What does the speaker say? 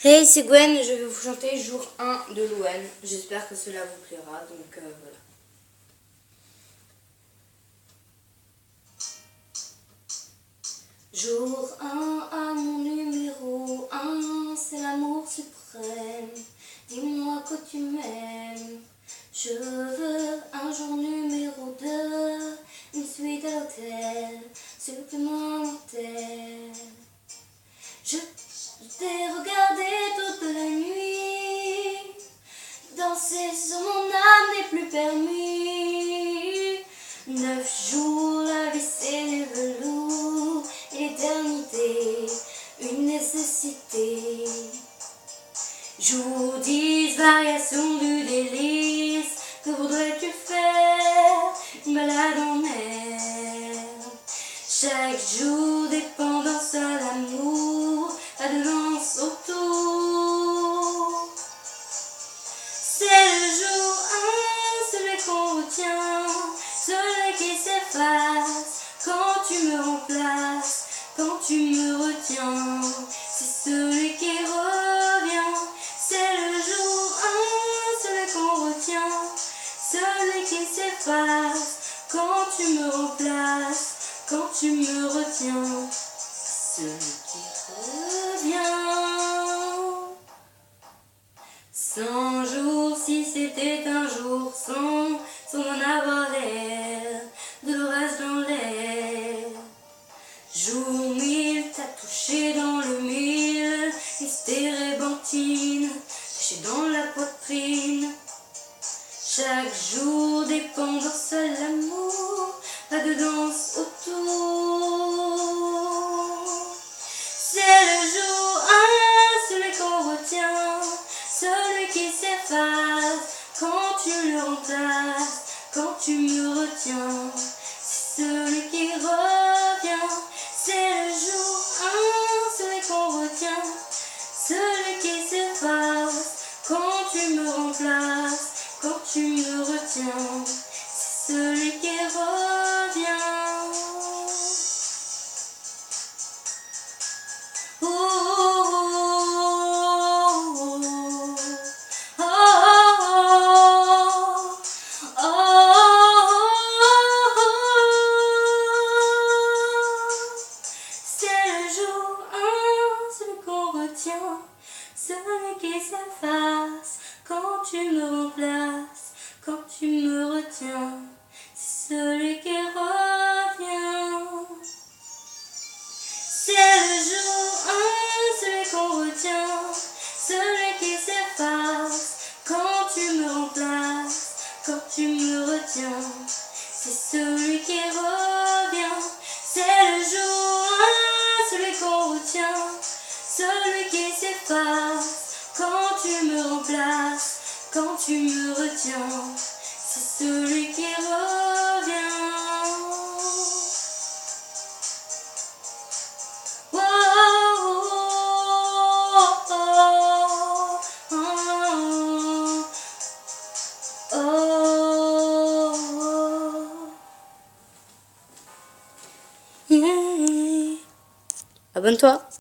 Hey, c'est Gwen, je vais vous chanter jour 1 de Louane. J'espère que cela vous plaira, donc voilà. Jour 1 à mon numéro 1, c'est l'amour suprême. Dis-moi que tu m'aimes. Je veux un jour numéro 2, une suite à l'hôtel, supplémentaire. Je t'ai regardé toute la nuit, danser sur mon âme n'est plus permis. 9 jours, la vie c'est les velours, et l'éternité, une nécessité. Jour 10, variation du délice, que voudrais-tu faire? Une balade en mer. Chaque jour, dépendance à l'amour, pas de danse autour. C'est le jour 1, celui qu'on retient, celui qui s'efface quand tu me remplaces, quand tu me retiens. C'est celui qui revient. C'est le jour 1, celui qu'on retient, celui qui s'efface quand tu me remplaces, quand tu me retiens. Celui qui revient. 100 jours, si c'était un jour sans en avoir l'air, de l'orage dans l'air. Jour 1000, t'as touché dans le mille, hystérébentine, caché dans la poitrine. Chaque jour, dépendance à l'amour, pas de danse autour. C'est le jour 1, celui qu'on retient, celui qui s'efface quand tu le remplaces, quand tu me retiens. C'est celui qui revient. C'est le jour 1, celui qu'on retient, celui qui s'efface quand tu me remplaces, quand tu me retiens. C'est celui qui revient. Oh, oh, oh, oh, oh, oh, c'est le jour 1, celui qu'on retient, celui qui s'efface quand tu me remplaces, quand tu me retiens. C'est celui qui revient. C'est le jour 1, celui qu'on retient, celui qui s'efface quand tu me remplaces, quand tu me retiens. C'est celui qui revient. C'est le jour 1, celui qu'on retient, celui qui s'efface quand tu me remplaces, quand tu me retiens. C'est celui qui revient. Oh, oh, oh, oh, oh. Yeah. Abonne-toi.